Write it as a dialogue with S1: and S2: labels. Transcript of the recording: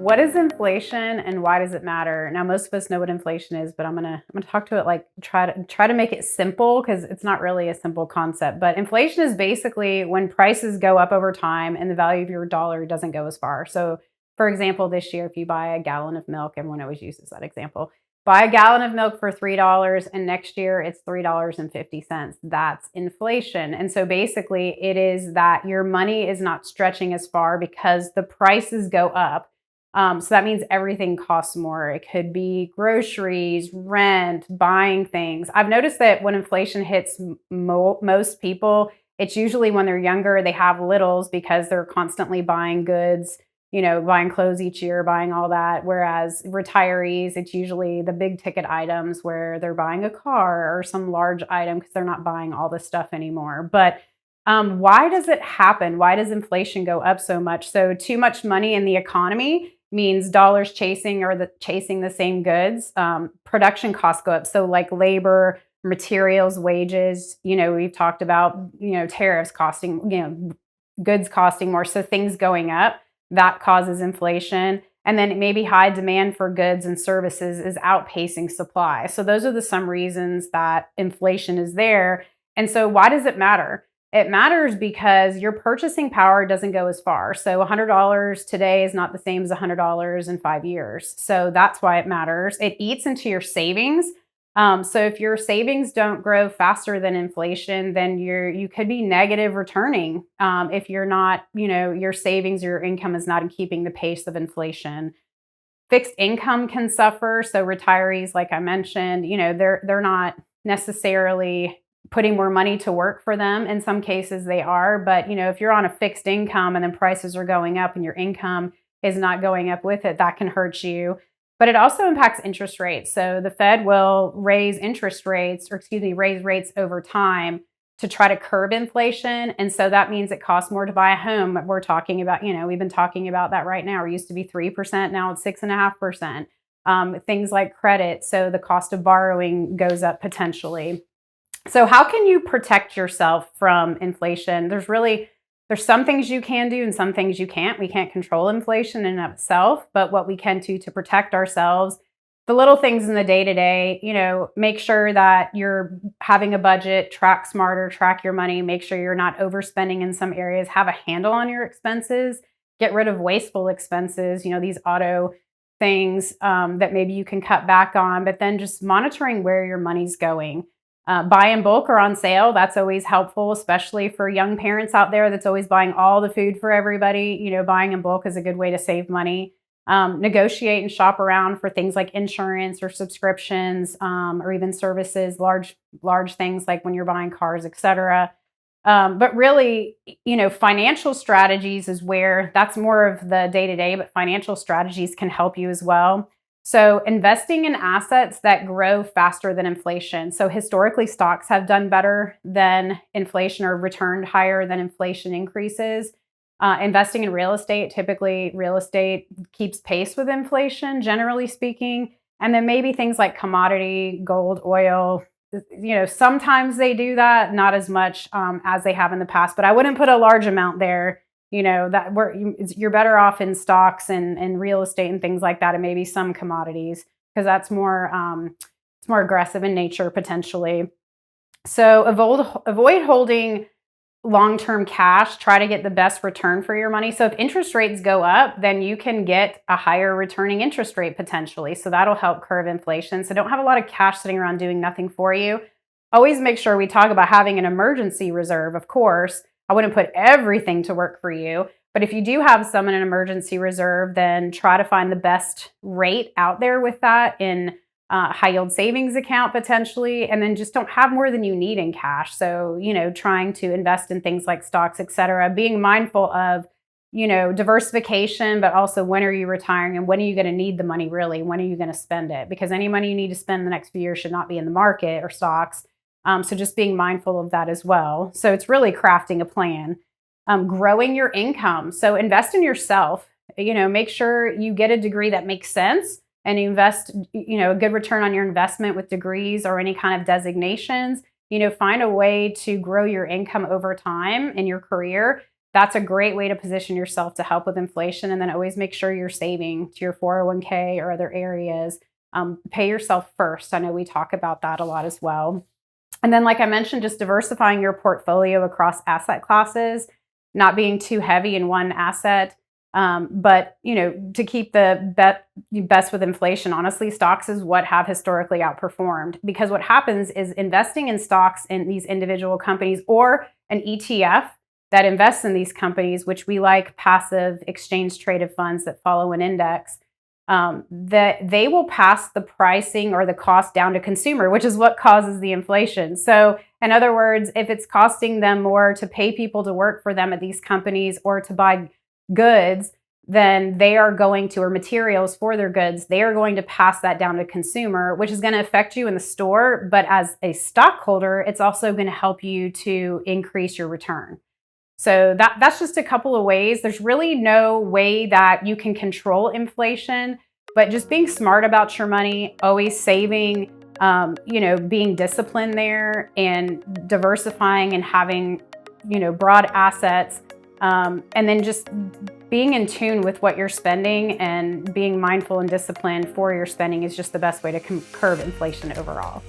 S1: What is inflation and why does it matter? Now, most of us know what inflation is, but I'm gonna talk to it like try to make it simple because it's not really a simple concept. But inflation is basically when prices go up over time and the value of your dollar doesn't go as far. So, for example, this year, if you buy a gallon of milk, everyone always uses that example. Buy a gallon of milk for $3, and next year it's $3.50. That's inflation. And so basically, it is that your money is not stretching as far because the prices go up. So that means everything costs more. It could be groceries, rent, buying things. I've noticed that when inflation hits most people, it's usually when they're younger, they have littles because they're constantly buying goods, buying clothes each year, buying all that. Whereas retirees, it's usually the big ticket items where they're buying a car or some large item because they're not buying all this stuff anymore. But why does it happen? Why does inflation go up so much? So too much money in the economy means dollars chasing the same goods. Production costs go up. So like labor, materials, wages. We've talked about tariffs costing goods costing more. So things going up that causes inflation. And then maybe high demand for goods and services is outpacing supply. So those are some reasons that inflation is there. And so why does it matter? It matters because your purchasing power doesn't go as far. So $100 today is not the same as $100 in 5 years. So that's why it matters. It eats into your savings. So if your savings don't grow faster than inflation, then you could be negative returning if you're not, your savings or your income is not in keeping the pace of inflation. Fixed income can suffer. So retirees, like I mentioned, they're not necessarily putting more money to work for them. In some cases they are, but if you're on a fixed income and then prices are going up and your income is not going up with it, that can hurt you. But it also impacts interest rates. So the Fed will raise rates over time to try to curb inflation. And so that means it costs more to buy a home. We're talking about, we've been talking about that right now. It used to be 3%, now it's 6.5%. Things like credit. So the cost of borrowing goes up potentially. So how can you protect yourself from inflation? There's some things you can do and some things you can't. We can't control inflation in and of itself, but what we can do to protect ourselves, the little things in the day-to-day, make sure that you're having a budget, track smarter, track your money, make sure you're not overspending in some areas, have a handle on your expenses, get rid of wasteful expenses, these auto things that maybe you can cut back on, but then just monitoring where your money's going. Buy in bulk or on sale, that's always helpful, especially for young parents out there that's always buying all the food for everybody. Buying in bulk is a good way to save money. Negotiate and shop around for things like insurance or subscriptions or even services, large things like when you're buying cars, etc. But really, financial strategies is where that's more of the day-to-day, but financial strategies can help you as well. So investing in assets that grow faster than inflation. So historically, stocks have done better than inflation or returned higher than inflation increases. Investing in real estate, typically real estate keeps pace with inflation, generally speaking. And then maybe things like commodity, gold, oil, sometimes they do that, not as much as they have in the past, but I wouldn't put a large amount there. You're better off in stocks and real estate and things like that, and maybe some commodities because that's it's more aggressive in nature potentially. So avoid holding long-term cash. Try to get the best return for your money. So if interest rates go up, then you can get a higher returning interest rate potentially. So that'll help curb inflation. So don't have a lot of cash sitting around doing nothing for you. Always make sure we talk about having an emergency reserve, of course. I wouldn't put everything to work for you, but if you do have some in an emergency reserve, then try to find the best rate out there with that in high yield savings account potentially, and then just don't have more than you need in cash. So, trying to invest in things like stocks, etc., being mindful of, diversification, but also when are you retiring and when are you going to need the money really? When are you going to spend it? Because any money you need to spend the next few years should not be in the market or stocks. So just being mindful of that as well. So it's really crafting a plan, growing your income. So invest in yourself, make sure you get a degree that makes sense and you invest, a good return on your investment with degrees or any kind of designations. Find a way to grow your income over time in your career. that's a great way to position yourself to help with inflation. And then always make sure you're saving to your 401k or other areas. Pay yourself first. I know we talk about that a lot as well. And then, like I mentioned, just diversifying your portfolio across asset classes, not being too heavy in one asset. But to keep the best with inflation, honestly, stocks is what have historically outperformed, because what happens is investing in stocks in these individual companies or an ETF that invests in these companies, which we like passive exchange traded funds that follow an index, that they will pass the pricing or the cost down to consumer, which is what causes the inflation. So in other words, if it's costing them more to pay people to work for them at these companies or to buy goods, then they are going to, or materials for their goods, they are going to pass that down to consumer, which is going to affect you in the store. But as a stockholder, it's also going to help you to increase your return. So that's just a couple of ways. There's really no way that you can control inflation, but just being smart about your money, always saving, being disciplined there, and diversifying and having, broad assets. And then just being in tune with what you're spending and being mindful and disciplined for your spending is just the best way to curb inflation overall.